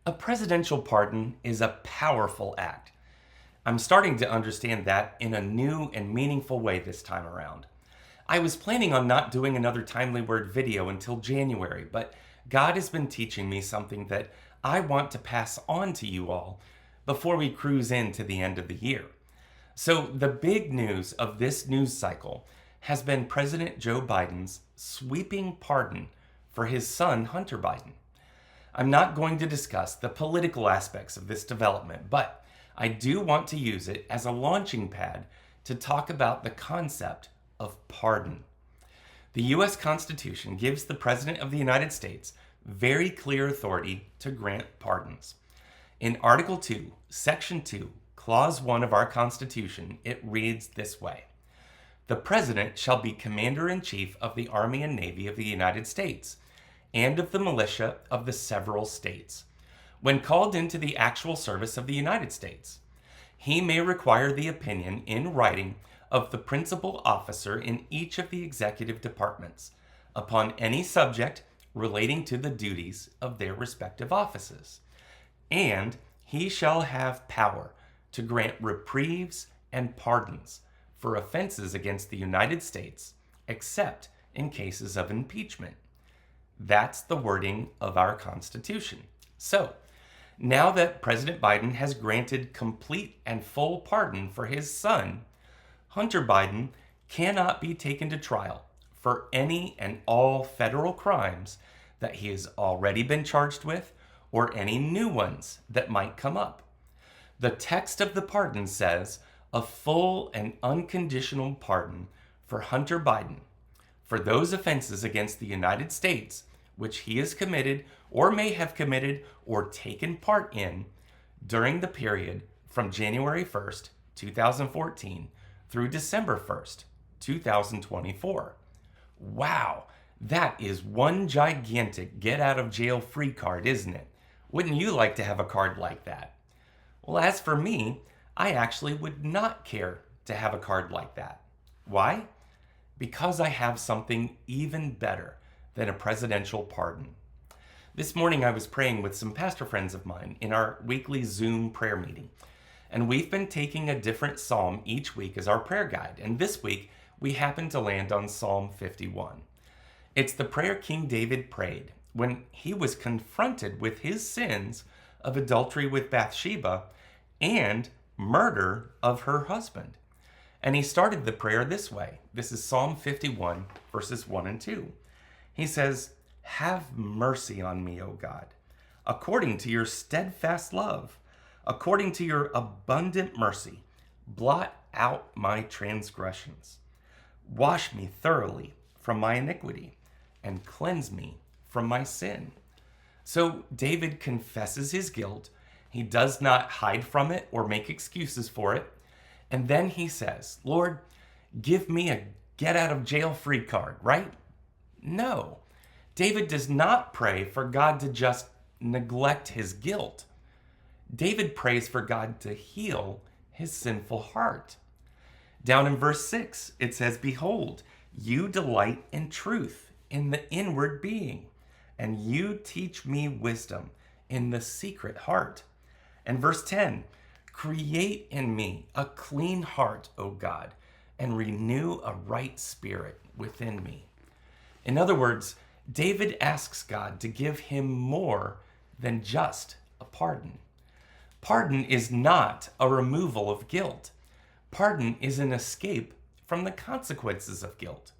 A presidential pardon is a powerful act. I'm starting to understand that in a new and meaningful way this time around. I was planning on not doing another Timely Word video until January, but God has been teaching me something that I want to pass on to you all before we cruise into the end of the year. So, the big news of this news cycle has been President Joe Biden's sweeping pardon for his son, Hunter Biden. I'm not going to discuss the political aspects of this development, but I do want to use it as a launching pad to talk about the concept of pardon. The U.S. Constitution gives the President of the United States very clear authority to grant pardons. In Article 2, Section 2, Clause 1 of our Constitution, it reads this way: "The President shall be Commander-in-Chief of the Army and Navy of the United States, and of the militia of the several states, when called into the actual service of the United States. He may require the opinion in writing of the principal officer in each of the executive departments upon any subject relating to the duties of their respective offices. And he shall have power to grant reprieves and pardons for offenses against the United States, except in cases of impeachment." That's the wording of our Constitution. So, now that President Biden has granted complete and full pardon for his son, Hunter Biden cannot be taken to trial for any and all federal crimes that he has already been charged with or any new ones that might come up. The text of the pardon says a full and unconditional pardon for Hunter Biden for those offenses against the United States which he has committed or may have committed or taken part in during the period from January 1st, 2014 through December 1st, 2024. Wow, that is one gigantic get-out-of-jail-free card, isn't it? Wouldn't you like to have a card like that? Well, as for me, I actually would not care to have a card like that. Why? Because I have something even better than a presidential pardon. This morning I was praying with some pastor friends of mine in our weekly Zoom prayer meeting. And we've been taking a different psalm each week as our prayer guide. And this week we happened to land on Psalm 51. It's the prayer King David prayed when he was confronted with his sins of adultery with Bathsheba and murder of her husband. And he started the prayer this way. This is Psalm 51, verses 1 and 2. He says, "Have mercy on me, O God, according to your steadfast love, according to your abundant mercy, blot out my transgressions. Wash me thoroughly from my iniquity and cleanse me from my sin." So David confesses his guilt. He does not hide from it or make excuses for it. And then he says, "Lord, give me a get-out-of-jail-free card," right? No. David does not pray for God to just neglect his guilt. David prays for God to heal his sinful heart. Down in verse 6, it says, "Behold, you delight in truth in the inward being, and you teach me wisdom in the secret heart." And verse 10, "Create in me a clean heart, O God, and renew a right spirit within me." In other words, David asks God to give him more than just a pardon. Pardon is not a removal of guilt. Pardon is an escape from the consequences of guilt.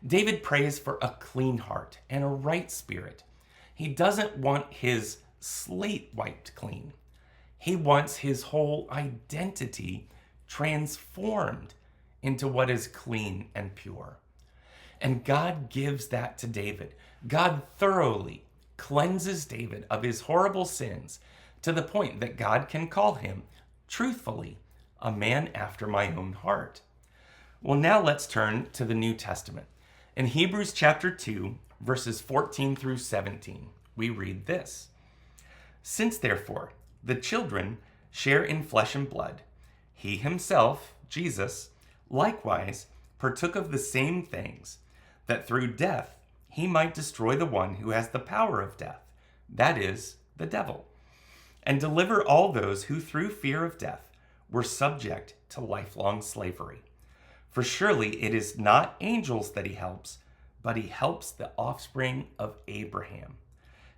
David prays for a clean heart and a right spirit. He doesn't want his slate wiped clean. He wants his whole identity transformed into what is clean and pure. And God gives that to David. God thoroughly cleanses David of his horrible sins to the point that God can call him, truthfully, a man after my own heart. Well, now let's turn to the New Testament. In Hebrews chapter 2, verses 14 through 17, we read this: "Since therefore the children share in flesh and blood, he himself, Jesus, likewise partook of the same things, that through death he might destroy the one who has the power of death, that is, the devil, and deliver all those who through fear of death were subject to lifelong slavery. For surely it is not angels that he helps, but he helps the offspring of Abraham.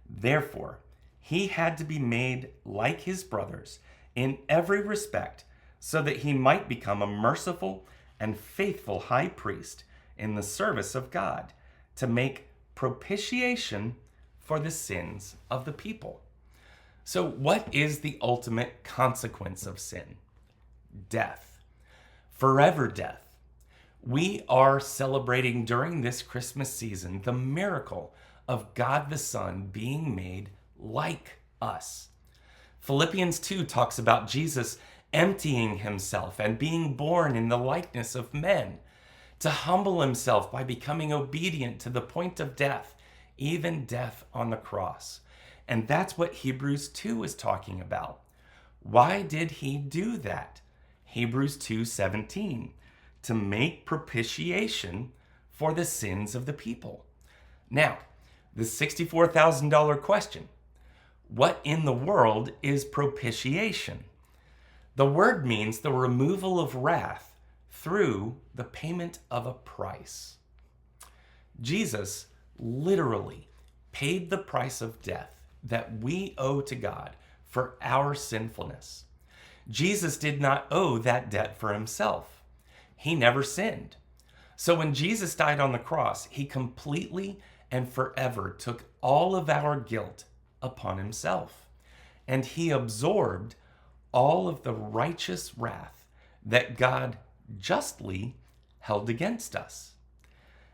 Therefore, he had to be made like his brothers in every respect, so that he might become a merciful and faithful high priest in the service of God, to make propitiation for the sins of the people. So, what is the ultimate consequence of sin? Death. Forever death. We are celebrating during this Christmas season the miracle of God the Son being made like us. Philippians 2 talks about Jesus emptying himself and being born in the likeness of men, to humble himself by becoming obedient to the point of death, even death on the cross. And that's what Hebrews 2 is talking about. Why did he do that? Hebrews 2:17, to make propitiation for the sins of the people. Now, the $64,000 question: what in the world is propitiation? The word means the removal of wrath through the payment of a price. Jesus literally paid the price of death that we owe to God for our sinfulness. Jesus did not owe that debt for himself. He never sinned. So when Jesus died on the cross, he completely and forever took all of our guilt upon himself. And he absorbed all of the righteous wrath that God justly held against us.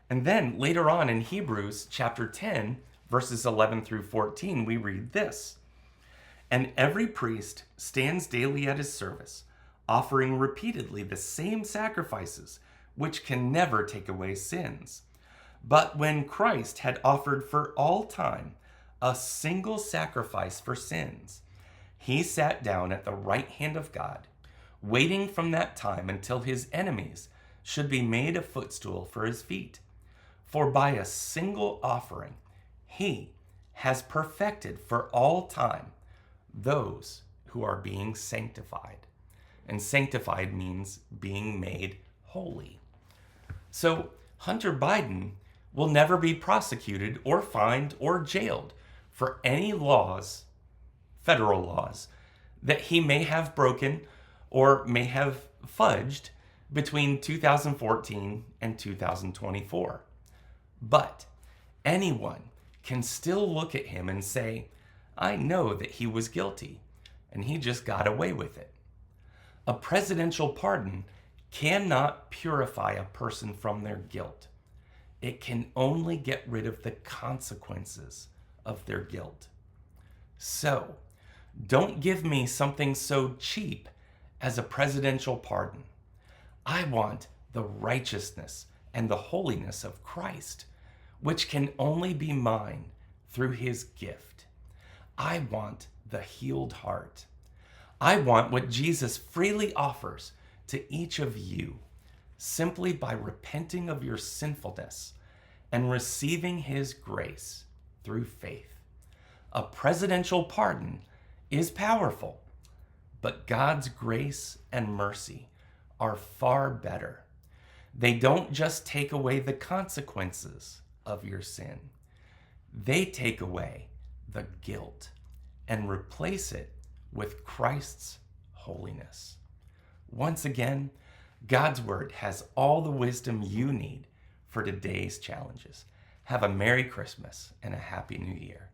And then later on in Hebrews chapter 10, verses 11 through 14, we read this: "And every priest stands daily at his service, offering repeatedly the same sacrifices, which can never take away sins. But when Christ had offered for all time a single sacrifice for sins, he sat down at the right hand of God, waiting from that time until his enemies should be made a footstool for his feet. For by a single offering, he has perfected for all time those who are being sanctified." And sanctified means being made holy. So Hunter Biden will never be prosecuted or fined or jailed for any laws, federal laws, that he may have broken or may have fudged between 2014 and 2024. But anyone can still look at him and say, "I know that he was guilty, and he just got away with it." A presidential pardon cannot purify a person from their guilt. It can only get rid of the consequences of their guilt. So, don't give me something so cheap as a presidential pardon. I want the righteousness and the holiness of Christ, which can only be mine through his gift. I want the healed heart. I want what Jesus freely offers to each of you, simply by repenting of your sinfulness and receiving his grace through faith. A presidential pardon is powerful, but God's grace and mercy are far better. They don't just take away the consequences of your sin. They take away the guilt and replace it with Christ's holiness. Once again, God's word has all the wisdom you need for today's challenges. Have a Merry Christmas and a Happy New Year.